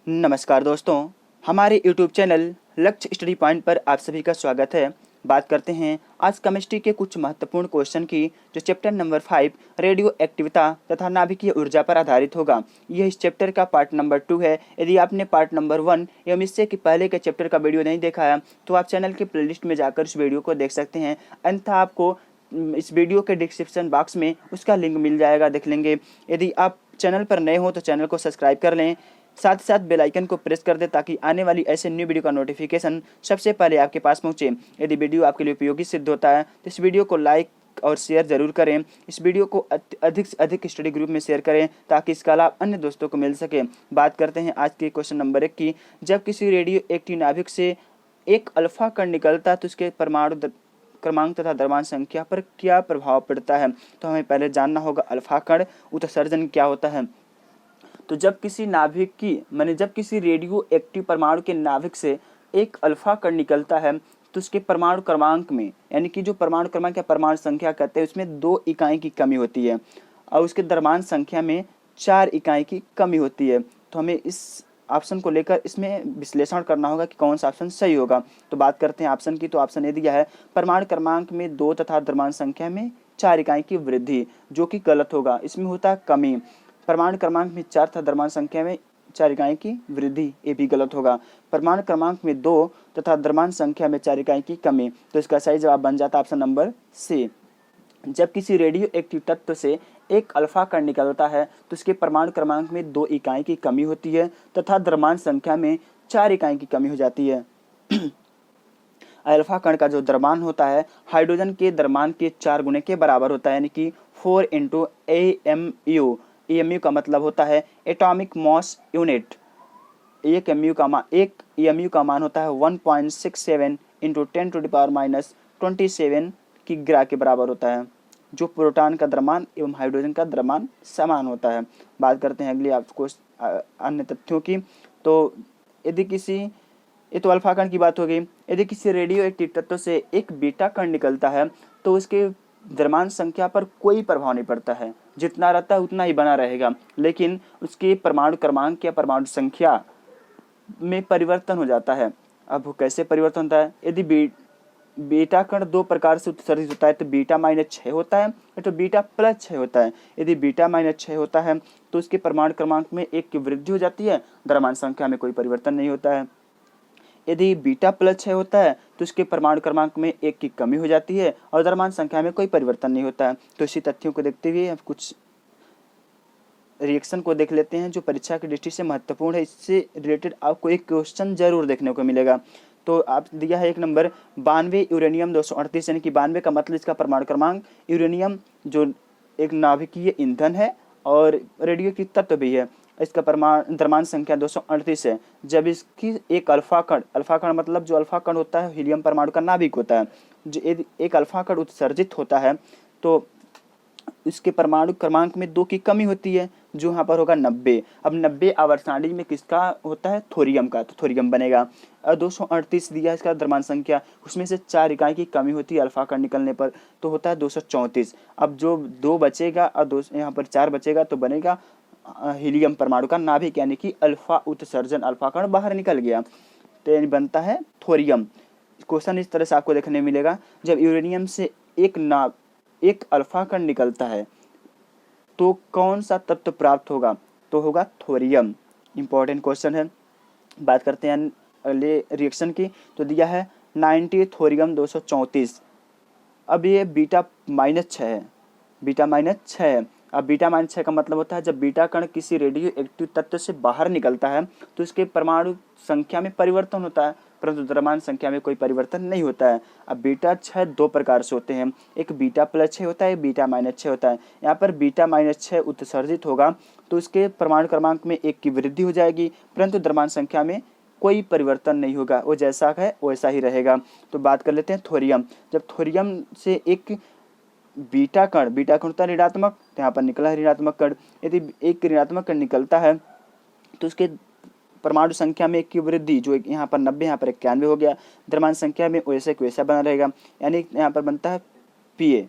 नमस्कार दोस्तों, हमारे YouTube चैनल लक्ष्य स्टडी पॉइंट पर आप सभी का स्वागत है। बात करते हैं आज केमिस्ट्री के कुछ महत्वपूर्ण क्वेश्चन की, जो चैप्टर नंबर 5 रेडियो एक्टिविता तथा नाभिकीय ऊर्जा पर आधारित होगा। यह इस चैप्टर का पार्ट नंबर 2 है। यदि आपने पार्ट नंबर 1 एवं इससे कि पहले के चैप्टर का वीडियो नहीं देखा है तो आप चैनल के प्लेलिस्ट में जाकर इस वीडियो को देख सकते हैं, अन्यथा आपको इस वीडियो के डिस्क्रिप्शन बॉक्स में उसका लिंक मिल जाएगा, देख लेंगे। यदि आप चैनल पर नए हो तो चैनल को सब्सक्राइब कर लें, साथ ही साथ बेल आइकन को प्रेस कर दें ताकि आने वाली ऐसे न्यू वीडियो का नोटिफिकेशन सबसे पहले आपके पास पहुंचे। यदि वीडियो आपके लिए उपयोगी सिद्ध होता है तो इस वीडियो को लाइक और शेयर जरूर करें। इस वीडियो को अधिक से अधिक स्टडी ग्रुप में शेयर करें ताकि इसका लाभ अन्य दोस्तों को मिल सके। बात करते हैं आज के क्वेश्चन नंबर 1 की। जब किसी रेडियो एक्टिव नाभिक से एक अल्फा कण निकलता है तो उसके परमाणु क्रमांक तथा द्रव्यमान संख्या पर क्या प्रभाव पड़ता है। तो हमें पहले जानना होगा अल्फा कण उत्सर्जन क्या होता है। तो जब किसी नाभिक की जब किसी रेडियो एक्टिव परमाणु के नाभिक से एक अल्फा कण निकलता है तो उसके परमाणु क्रमांक में, यानी कि जो परमाणु क्रमांक या परमाणु संख्या कहते हैं, उसमें 2 इकाई की कमी होती है और उसके द्रव्यमान संख्या में 4 इकाई की कमी होती है। तो हमें इस ऑप्शन को लेकर इसमें विश्लेषण करना होगा कि कौन सा ऑप्शन सही होगा। तो बात करते हैं ऑप्शन की। तो ऑप्शन ये दिया है परमाणु क्रमांक में 2 तथा द्रव्यमान संख्या में 4 इकाई की वृद्धि, जो कि गलत होगा। इसमें होता है कमी। परमाणु क्रमांक में 4 तथा द्रव्यमान संख्या में 4 इकाई की वृद्धि, ये भी गलत होगा। परमाणु क्रमांक में 2 तथा द्रव्यमान संख्या में 4 इकाई की कमी, तो इसका सही जवाब बन जाता है ऑप्शन नंबर सी। जब किसी रेडियो एक्टिव तत्व से एक अल्फा कण निकलता है तो उसके परमाणु क्रमांक में 2 इकाई की कमी होती है तथा द्रव्यमान संख्या में 4 इकाई की कमी हो जाती है। अल्फा कण का जो द्रव्यमान होता है हाइड्रोजन के द्रव्यमान के 4 गुने के बराबर होता है, यानी कि 4 × AMU। AMU का मतलब होता है एटॉमिक मास यूनिट। एक AMU का मान होता है 1.67 × 10⁻⁻27 किग्रा के बराबर होता है, जो प्रोटॉन का द्रव्यमान एवं हाइड्रोजन का द्रव्यमान समान होता है। बात करते हैं अगली आपको अन्य तथ्यों की। तो यदि किसी ये तो अल्फा कण की बात हो गई। यदि किसी रेडियो एक्टिव तत्व से एक बीटा कण निकलता है तो उसके द्रव्यमान संख्या पर कोई प्रभाव नहीं पड़ता है, जितना रहता है उतना ही बना रहेगा, लेकिन उसके परमाणु क्रमांक या परमाणु संख्या में परिवर्तन हो जाता है। अब वो कैसे परिवर्तन होता है? यदि बीटा कण 2 प्रकार से उत्सर्जित होता है, तो बीटा -6 होता है या तो बीटा +6 होता है। यदि बीटा -6 होता है तो उसके परमाणु क्रमांक में 1 की वृद्धि हो जाती है, द्रव्यमान संख्या में कोई परिवर्तन नहीं होता है। यदि बीटा +6 होता है तो उसके परमाणु क्रमांक में 1 की कमी हो जाती है और द्रव्यमान संख्या में कोई परिवर्तन नहीं होता है। तो इसी तथ्यों को देखते हुए अब कुछ रिएक्शन को देख लेते हैं जो परीक्षा की दृष्टि से महत्वपूर्ण है। इससे रिलेटेड आपको एक क्वेश्चन जरूर देखने को मिलेगा। तो आप दिया है 1 नंबर 92 यूरेनियम 238, यानी कि 92 का मतलब इसका परमाणु क्रमांक। यूरेनियम जो एक नाभिकीय ईंधन है और रेडियोएक्टिव तत्व भी है, इसका द्रव्यमान संख्या 238 है। जब इसकी एक अल्फा कण मतलब जो अल्फा कण होता है हीलियम परमाणु का नाभिक होता है, जो एक अल्फा कण उत्सर्जित होता है तो इसके परमाणु क्रमांक में 2 की कमी होती है, जो यहाँ पर होगा 90। अब 90 आवर्त सारणी में किसका होता है? थोरियम का, तो थोरियम बनेगा। और 238 दिया इसका द्रव्यमान संख्या, उसमें से 4 इकाई की कमी होती है अल्फा कण निकलने पर, तो होता है 234। अब जो 2 बचेगा और यहाँ पर 4 बचेगा तो बनेगा हीलियम परमाणु का नाभिक, यानी कि अल्फा उत्सर्जन, अल्फा कण बाहर निकल गया, तो यानी बनता है थोरियम। क्वेश्चन इस तरह से आपको देखने मिलेगा, जब यूरेनियम से एक अल्फा कण निकलता है तो कौन सा तत्व प्राप्त होगा? तो होगा थोरियम। इंपॉर्टेंट क्वेश्चन है। बात करते हैं अगले रिएक्शन की। तो दिया है 90 थोरियम 234। अब ये बीटा -6 है, बीटा -6 है। अब बीटा -6 का मतलब होता है जब बीटा कण किसी रेडियो एक्टिव तत्व से बाहर निकलता है तो इसके परमाणु संख्या में परिवर्तन होता है, परंतु द्रव्यमान संख्या में कोई परिवर्तन नहीं होता है। अब बीटा 6 2 प्रकार से होते हैं, एक बीटा +6 होता है, एक बीटा -6 होता है। यहाँ पर बीटा -6 उत्सर्जित होगा तो उसके परमाणु क्रमांक में 1 की वृद्धि हो जाएगी, परंतु द्रव्यमान संख्या में कोई परिवर्तन नहीं होगा, वो जैसा है वैसा ही रहेगा। तो बात कर लेते हैं थोरियम। जब थोरियम से एक बीटा कण होता है ऋणात्मक, तो यहाँ पर निकला है ऋणात्मक कण। यदि एक ऋणात्मक कण निकलता है तो उसके परमाणु संख्या में 1 की वृद्धि, जो यहाँ पर 90 यहाँ पर 91 हो गया, द्रव्यमान संख्या में वैसे का वैसा बना रहेगा, यानी यहाँ पर बनता है Pa,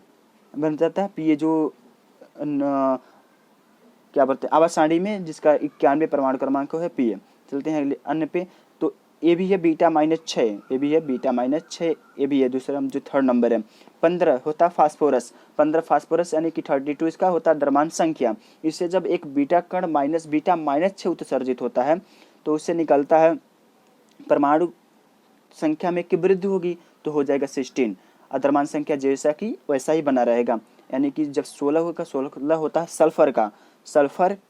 बन जाता है Pa जो क्या बोलते हैं आवास सारणी में जिसका 91 परमाणु क्रमांक है Pa। चलते हैं अगले अन्य पे। तो ये भी है β-6, ये भी है β-6, ये भी है दूसरा जो थर्ड नंबर है। 15 होता है फास्फोरस, 15 फास्फोरस यानी कि 32 इसका होता है द्रव्यमान संख्या। इससे जब एक बीटा कण β-6 उत्सर्जित होता है तो उससे निकलता है परमाणु संख्या में की वृद्धि होगी तो हो जाएगा 16। द्रव्यमान संख्या जैसा कि वैसा ही बना रहेगा, यानी कि जब 16 होगा, 16 होता है सल्फर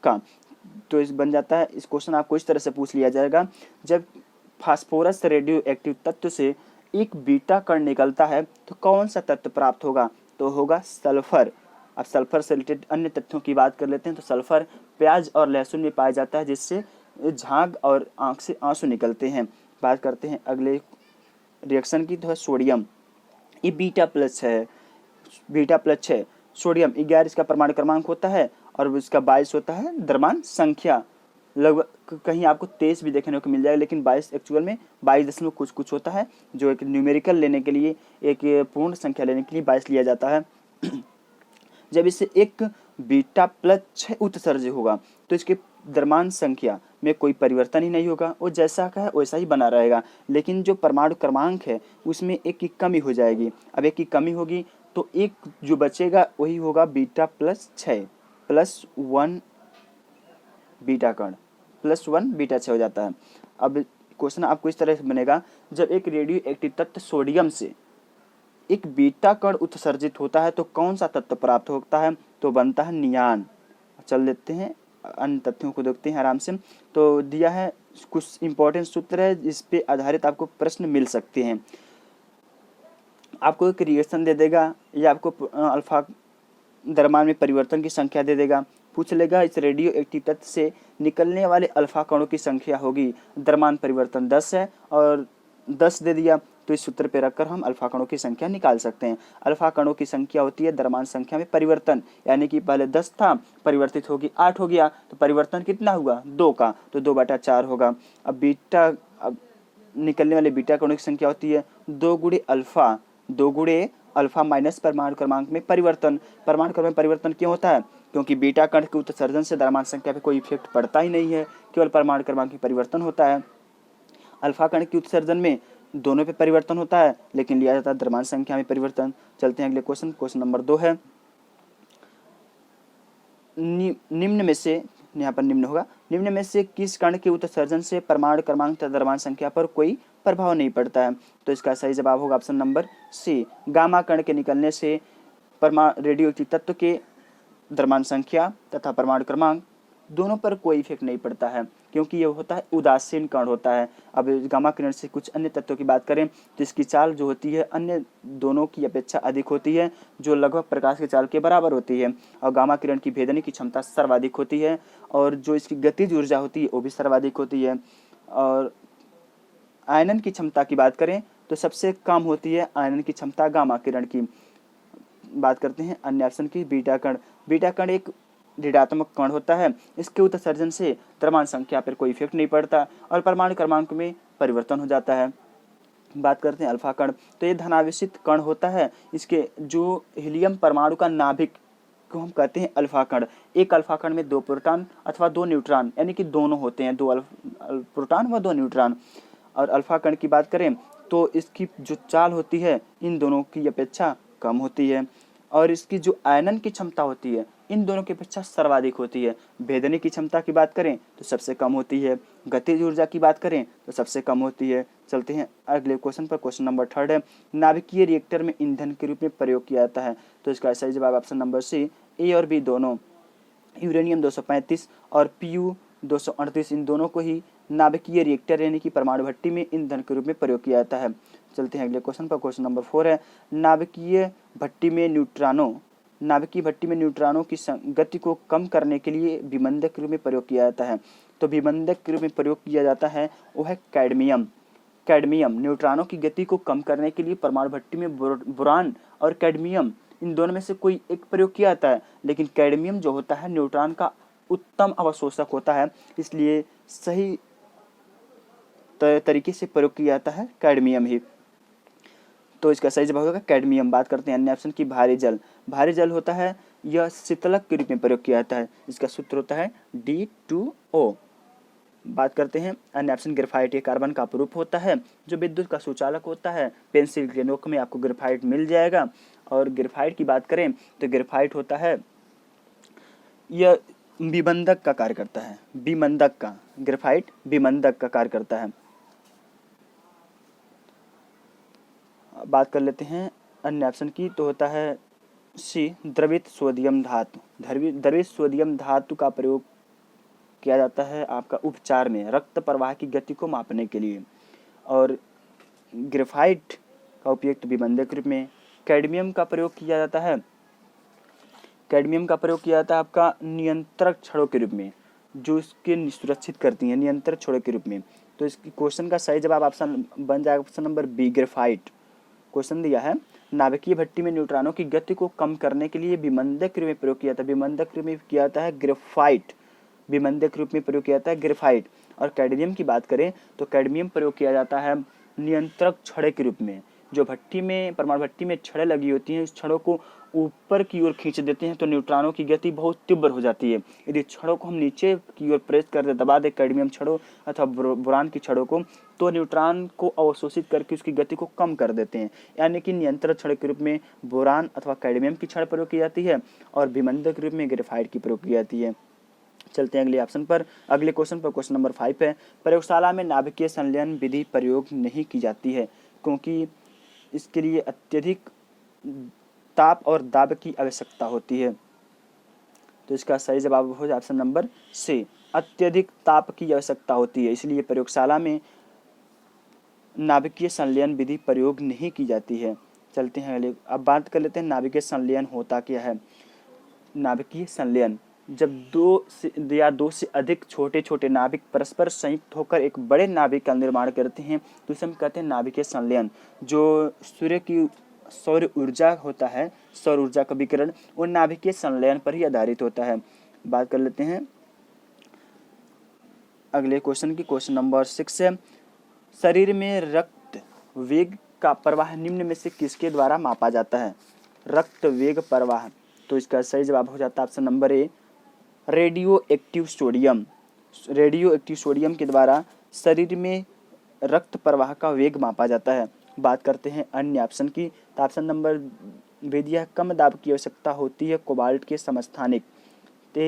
का तो इस बन जाता है। इस क्वेश्चन आपको इस तरह से पूछ लिया जाएगा, जब फास्फोरस रेडियो एक्टिव तत्व से एक बीटा कण निकलता है तो कौन सा तत्व प्राप्त होगा, तो होगा सल्फर। अब सल्फर से रिलेटेड अन्य तथ्यों की बात कर लेते हैं। तो सल्फर प्याज और लहसुन में पाया जाता है, जिससे झाग और आंख से आंसू निकलते हैं। बात करते हैं अगले रिएक्शन की, तो है सोडियम। ये β+6 सोडियम 11 इसका परमाणु क्रमांक होता है और इसका 22 होता है द्रव्यमान संख्या। लगभग कहीं आपको 23 भी देखने को मिल जाएगा, लेकिन 22 एक्चुअल में 22 दशमलव कुछ होता है, जो एक न्यूमेरिकल लेने के लिए, एक पूर्ण संख्या लेने के लिए 22 लिया जाता है। जब इससे एक β+6 उत्सर्जित होगा तो इसके द्रव्यमान संख्या में कोई परिवर्तन ही नहीं होगा, वो जैसा का है वैसा ही बना रहेगा, लेकिन जो परमाणु क्रमांक है उसमें एक की कमी हो जाएगी। अब एक की कमी होगी तो एक जो बचेगा वही होगा β+6 +1 बीटा कण, +1 β6 हो जाता है। अब क्वेश्चन आपको इस तरह से बनेगा, जब एक रेडियो एक्टिव तत्व सोडियम से एक बीटा कण उत्सर्जित होता है तो कौन सा तत्व प्राप्त होता है, तो बनता है नियान। चल लेते हैं अन्य तथ्यों को देखते हैं आराम से। तो दिया है कुछ इंपॉर्टेंट सूत्र है जिस पे आधारित आपको प्रश्न मिल सकते हैं। आपको एक रिएक्शन दे देगा या आपको अल्फा द्रव्यमान में परिवर्तन की संख्या दे देगा, पूछ लेगा इस रेडियो एक्टिव तत्व से निकलने वाले अल्फा कणों की संख्या होगी, द्रव्यमान परिवर्तन 10 है और 10 दे दिया, तो इस सूत्र पे रखकर हम अल्फा कणों की संख्या निकाल सकते हैं। अल्फा कणों की संख्या होती है द्रव्यमान संख्या में परिवर्तन, यानी कि पहले 10 था, परिवर्तित होगी 8 हो गया, तो परिवर्तन कितना हुआ 2 का, तो 2/4 होगा। अब निकलने वाले बीटा कणों की संख्या होती है 2 गुणे अल्फा माइनस परमाणु क्रमांक में परिवर्तन। परमाणु क्रमांक में परिवर्तन क्यों होता है, क्योंकि बीटा कण के उत्सर्जन से द्रव्यमान संख्या पे कोई इफेक्ट पड़ता ही नहीं है, केवल परमाणु क्रमांक में परिवर्तन होता है। अल्फा कण के उत्सर्जन में दोनों पे परिवर्तन होता है, लेकिन लिया जाता है द्रव्यमान संख्या में परिवर्तन। चलते हैं अगले क्वेश्चन नंबर 2 है, निम्न में से, यहाँ पर निम्न होगा, निम्न में से किस कण के उत्सर्जन से परमाणु क्रमांक तथा द्रव्यमान संख्या पर कोई प्रभाव नहीं पड़ता है, तो इसका सही जवाब होगा ऑप्शन नंबर सी, गामा कण के निकलने से रेडियो एक्टिव तत्व के द्रव्यमान संख्या तथा परमाणु क्रमांक दोनों पर कोई इफेक्ट नहीं पड़ता है, क्योंकि यह होता है उदासीन कण होता है। अब गामा किरण से कुछ अन्य तत्वों की बात करें तो इसकी चाल जो होती है अन्य दोनों की अपेक्षा अधिक होती है, जो लगभग प्रकाश की चाल के बराबर होती है, और गामा किरण की भेदने की क्षमता सर्वाधिक होती है, और जो इसकी गतिज ऊर्जा होती है वो भी सर्वाधिक होती है। और आयनन की क्षमता की बात करें तो सबसे कम होती है आयनन की क्षमता गामा किरण की। बात करते हैं अन्य ऑप्शन की, बीटा कण एक ऋणात्मक कण होता है, इसके उत्सर्जन से द्रव्यमान संख्या पर कोई इफेक्ट नहीं पड़ता और परमाणु क्रमांक में परिवर्तन हो जाता है। बात करते हैं अल्फा कण, तो ये धनावेशित कण होता है, इसके जो हीलियम परमाणु का नाभिक को हम कहते हैं अल्फा कण। एक अल्फा कण में 2 प्रोटॉन अथवा 2 न्यूट्रॉन, यानी कि दोनों होते हैं, 2 प्रोटॉन व 2 न्यूट्रॉन। और अल्फा कण की बात करें तो इसकी जो चाल होती है इन दोनों की अपेक्षा कम होती है, और इसकी जो आयनन की क्षमता होती है इन दोनों की अपेक्षा सर्वाधिक होती है। भेदने की क्षमता की बात करें तो सबसे कम होती है, गतिज ऊर्जा की बात करें तो सबसे कम होती है। चलते हैं अगले क्वेश्चन पर, क्वेश्चन नंबर 3 है, नाभिकीय रिएक्टर में ईंधन के रूप में प्रयोग किया जाता है, तो इसका सही जवाब ऑप्शन नंबर सी, ए और बी दोनों। यूरेनियम 235 और Pu 238 इन दोनों को ही नाभिकीय रिएक्टर यानी कि परमाणु भट्टी में ईंधन के रूप में प्रयोग किया जाता है। चलते हैं अगले क्वेश्चन पर, क्वेश्चन नंबर 4 है, नाभिकीय भट्टी में न्यूट्रॉनों की गति को कम करने के लिए विमंदक के रूप में प्रयोग किया जाता है, तो विमंदक के रूप में प्रयोग किया जाता है वो है कैडमियम। न्यूट्रॉनों की गति को कम करने के लिए परमाणु भट्टी में बोरान और कैडमियम इन दोनों में से कोई एक प्रयोग किया जाता है, लेकिन कैडमियम जो होता है न्यूट्रॉन का उत्तम अवशोषक होता है, इसलिए सही तरीके से प्रयोग किया जाता है कैडमियम ही, तो इसका सही जवाब होगा कैडमियम। बात करते हैं अन्य ऑप्शन की, भारी जल होता है, यह शीतलक के रूप में प्रयोग किया जाता है, इसका सूत्र होता है D2O। बात करते हैं अन्य ऑप्शन ग्रेफाइट, ये कार्बन का अपरूप होता है जो विद्युत का सुचालक होता है। पेंसिल के नोक में आपको ग्रेफाइट मिल जाएगा। और ग्रेफाइट की बात करें तो ग्रेफाइट होता है, यह विबंधक का कार्य करता है, विमंदक का, ग्रेफाइट विमंदक का कार्य करता है। बात कर लेते हैं अन्य ऑप्शन की, तो होता है सी द्रवित सोडियम धातु। द्रवित सोडियम धातु का प्रयोग किया जाता है आपका उपचार में रक्त प्रवाह की गति को मापने के लिए। और ग्रेफाइट का उपयोग विबंधक रूप में। कैडमियम का प्रयोग किया जाता है, कैडमियम का प्रयोग किया जाता है आपका नियंत्रक छड़ों के रूप में, जो इसके सुरक्षित करती हैं, नियंत्रक छड़ों के रूप में। तो इसकी क्वेश्चन का सही जवाब ऑप्शन बन जाएगा option number B, graphite. Question दिया है नाभिकीय भट्टी में न्यूट्रॉनों की गति को कम करने के लिए विमंदक रूप में प्रयोग किया था, विमंदक रूप में किया जाता है ग्रेफाइट, विमंदक रूप में प्रयोग किया जाता है ग्रेफाइट। और कैडमियम की बात करें तो कैडमियम प्रयोग किया जाता है नियंत्रक छड़े के रूप में। जो भट्टी में, परमाणु भट्टी में छड़ें लगी होती हैं, इस छड़ों को ऊपर की ओर खींच देते हैं तो न्यूट्रॉनों की गति बहुत तीव्र हो जाती है। यदि छड़ों को हम नीचे की ओर प्रेस कर दे, दबा दे कैडमियम छड़ों अथवा बोरान की छड़ों को, तो न्यूट्रॉन को अवशोषित करके उसकी गति को कम कर देते हैं। यानी कि नियंत्रक छड़ के रूप में बोरान अथवा कैडमियम की छड़ प्रयोग की जाती है और विमंदक रूप में ग्रेफाइट की प्रयोग की जाती है। चलते हैं अगले ऑप्शन पर, अगले क्वेश्चन पर। क्वेश्चन नंबर 5 है, प्रयोगशाला में नाभिकीय संलयन विधि प्रयोग नहीं की जाती है क्योंकि इसके लिए अत्यधिक ताप और दाब की आवश्यकता होती है। तो इसका सही जवाब हो जाए ऑप्शन नंबर सी, अत्यधिक ताप की आवश्यकता होती है, इसलिए प्रयोगशाला में नाभिकीय संलयन विधि प्रयोग नहीं की जाती है। चलते हैं अगले, अब बात कर लेते हैं नाभिकीय संलयन होता क्या है। नाभिकीय संलयन जब दो से अधिक छोटे छोटे नाभिक परस्पर संयुक्त होकर एक बड़े नाभिक का निर्माण करते हैं तो इसे हम कहते हैं नाभिकीय संलयन। जो सूर्य की सौर ऊर्जा होता है, सौर ऊर्जा का विकिरण, वो नाभिकीय संलयन पर ही आधारित होता है। बात कर लेते हैं अगले क्वेश्चन की। क्वेश्चन नंबर 6 है, शरीर में रक्त वेग का प्रवाह निम्न में से किसके द्वारा मापा जाता है। रक्त वेग प्रवाह, तो इसका सही जवाब हो जाता है option number A, radio active sodium. Radio active sodium के द्वारा शरीर में रक्त प्रवाह का वेग मापा जाता है। बात करते हैं अन्य ऑप्शन की, तो ऑप्शन नंबर बी दिया है, कम दाब की आवश्यकता होती है कोबाल्ट के समस्थानिक। तो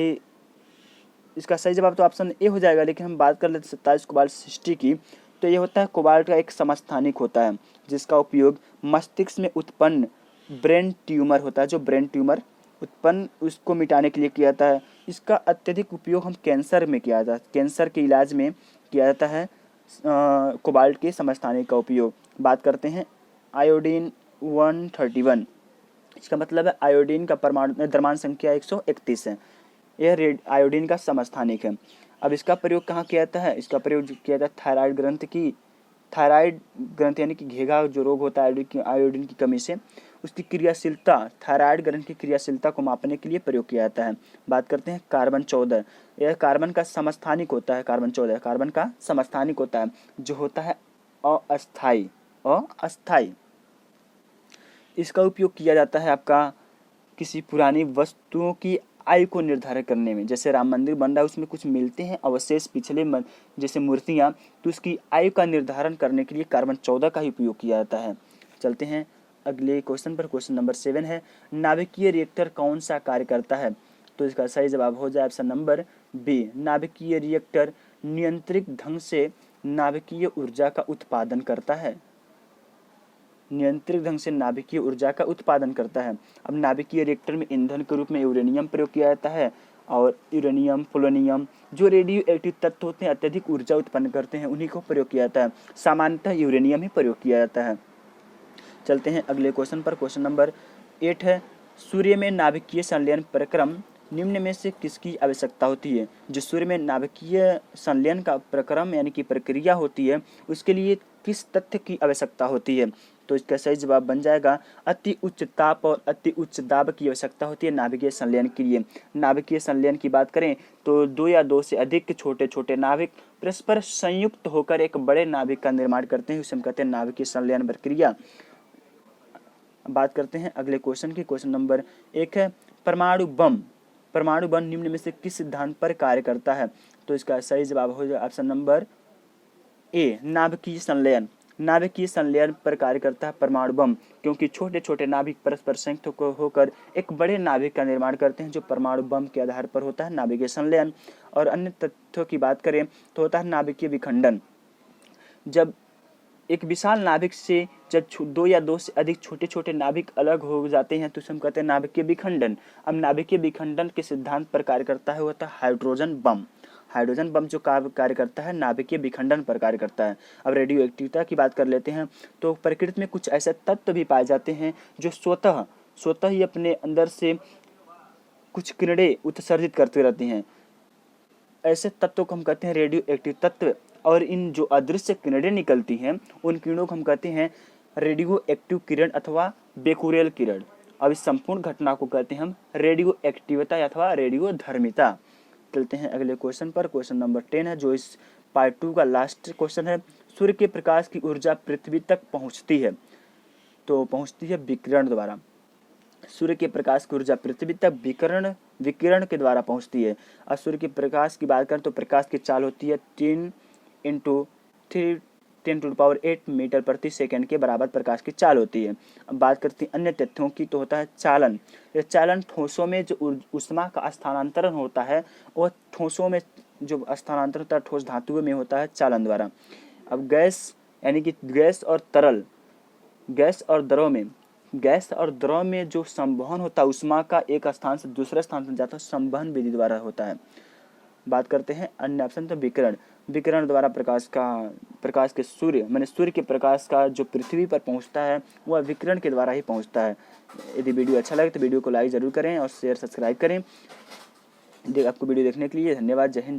इसका सही जवाब तो ऑप्शन ए हो जाएगा, लेकिन हम बात कर लेते 27 कोबाल्ट 60 की। तो ये होता है कोबाल्ट का एक समस्थानिक होता है जिसका उपयोग मस्तिष्क में उत्पन्न ब्रेन ट्यूमर होता है, जो ब्रेन ट्यूमर उत्पन्न उसको मिटाने के लिए किया जाता है। इसका अत्यधिक उपयोग हम कैंसर में किया जाता है, कैंसर के इलाज में किया जाता है कोबाल्ट के समस्थानिक का उपयोग। बात करते हैं आयोडीन 131, इसका मतलब है आयोडीन का परमाणु द्रव्यमान संख्या 131 है, यह आयोडीन का समस्थानिक है। अब इसका प्रयोग कहाँ किया जाता है, इसका प्रयोग किया जाता है थायराइड ग्रंथि यानी कि घेघा जो रोग होता है आयोडीन की कमी से, उसकी क्रियाशीलता, थायराइड ग्रंथि की क्रियाशीलता को मापने के लिए प्रयोग किया जाता है। बात करते हैं कार्बन 14, यह कार्बन का समस्थानिक होता है। कार्बन 14 कार्बन का समस्थानिक होता है जो होता है अस्थायी। इसका उपयोग किया जाता है आपका किसी पुरानी वस्तुओं की आयु को निर्धारित करने में। जैसे राम मंदिर बन रहा है, उसमें कुछ मिलते हैं अवशेष पिछले जैसे मूर्तियाँ, तो उसकी आयु का निर्धारण करने के लिए कार्बन 14 का ही उपयोग किया जाता है। चलते हैं अगले क्वेश्चन पर। क्वेश्चन नंबर 7 है, नाभिकीय रिएक्टर कौन सा कार्य करता है। तो इसका सही जवाब हो जाए ऑप्शन नंबर बी, नाभिकीय रिएक्टर नियंत्रित ढंग से नाभिकीय ऊर्जा का उत्पादन करता है। नियंत्रित ढंग से नाभिकीय ऊर्जा का उत्पादन करता है। अब नाभिकीय रिएक्टर में ईंधन के रूप में यूरेनियम प्रयोग किया जाता है, और यूरेनियम, पोलोनियम जो रेडियो एक्टिव तत्व होते हैं अत्यधिक ऊर्जा उत्पन्न करते हैं, उन्हीं को प्रयोग किया जाता है। सामान्यतः यूरेनियम ही प्रयोग किया जाता है। चलते हैं अगले क्वेश्चन पर। क्वेश्चन नंबर 8 है, सूर्य में नाभिकीय संलयन प्रक्रम निम्न में से किसकी आवश्यकता होती है। जो सूर्य में नाभिकीय संलयन का प्रक्रम यानी कि प्रक्रिया होती है, उसके लिए किस तथ्य की आवश्यकता होती है। तो इसका सही जवाब बन जाएगा अति उच्च ताप और अति उच्च दाब की आवश्यकता होती है नाभिकीय संलयन के लिए। नाभिकीय संलयन की बात करें तो 2 या 2 से अधिक छोटे छोटे नाभिक परस्पर संयुक्त होकर एक बड़े नाभिक का निर्माण करते हैं, उसे हम कहते हैं नाभिकीय संलयन प्रक्रिया। बात करते हैं अगले क्वेश्चन की। क्वेश्चन नंबर 1 है, परमाणु बम निम्न में से किस सिद्धांत पर कार्य करता है। तो इसका सही जवाब हो जाए ऑप्शन नंबर ए, नाभिकीय संलयन। नाभिकीय संलयन पर कार्य करता है परमाणु बम, क्योंकि छोटे छोटे नाभिक परस्पर संयुक्त होकर एक बड़े नाभिक का निर्माण करते हैं जो परमाणु बम के आधार पर होता है नाभिकीय संलयन। और अन्य तथ्यों की बात करें तो होता है नाभिकीय विखंडन। जब एक विशाल नाभिक से जब दो या दो से अधिक छोटे छोटे नाभिक अलग हो जाते हैं तो उसे हम कहते हैं नाभिकीय विखंडन। अब नाभिकीय विखंडन के सिद्धांत पर कार्य करता है होता है हाइड्रोजन बम। हाइड्रोजन बम जो कार्य करता है नाभिकीय विखंडन पर कार्य करता है। अब रेडियो एक्टिविटी की बात कर लेते हैं तो प्रकृति में कुछ ऐसे तत्व भी पाए जाते हैं जो स्वतः ही अपने अंदर से कुछ किरणें उत्सर्जित करते रहती हैं। ऐसे तत्वों को हम कहते हैं रेडियो एक्टिव तत्व। और इन जो अदृश्य किरणें निकलती हैं उन किरणों को हम कहते हैं रेडियो एक्टिव किरण अथवा बेकुरेल किरण। अब इस संपूर्ण घटना को कहते हैं हम रेडियो एक्टिविता अथवा रेडियो धर्मिता। चलते हैं अगले क्वेश्चन पर। क्वेश्चन नंबर 10 है जो इस पार्ट 2 का लास्ट क्वेश्चन है। सूर्य के प्रकाश की ऊर्जा पृथ्वी तक पहुंचती है तो पहुंचती है विकिरण द्वारा। सूर्य के प्रकाश की ऊर्जा पृथ्वी तक विकिरण के द्वारा पहुंचती है। और सूर्य के प्रकाश की बात करें तो प्रकाश की चाल होती है 10 × 10⁸ मीटर प्रति सेकंड के बराबर प्रकाश की चाल होती है। अब बात करते हैं अन्य तथ्यों की तो होता है चालन। यह चालन ठोसों में जो ऊष्मा का स्थानांतरण होता है वह ठोसों में जो स्थानांतरण होता है ठोस धातुओं में होता है चालन द्वारा। अब गैस यानी कि गैस और द्रव में जो संवहन होता है ऊष्मा का एक स्थान से दूसरे स्थान पर जाता है संवहन विधि द्वारा होता है। बात करते हैं अन्य ऑप्शन तो विकिरण द्वारा प्रकाश के सूर्य के प्रकाश का जो पृथ्वी पर पहुंचता है वह विकिरण के द्वारा ही पहुंचता है। यदि वीडियो अच्छा लगे तो वीडियो को लाइक जरूर करें और शेयर सब्सक्राइब करें। आपको वीडियो देखने के लिए धन्यवाद। जय हिंद।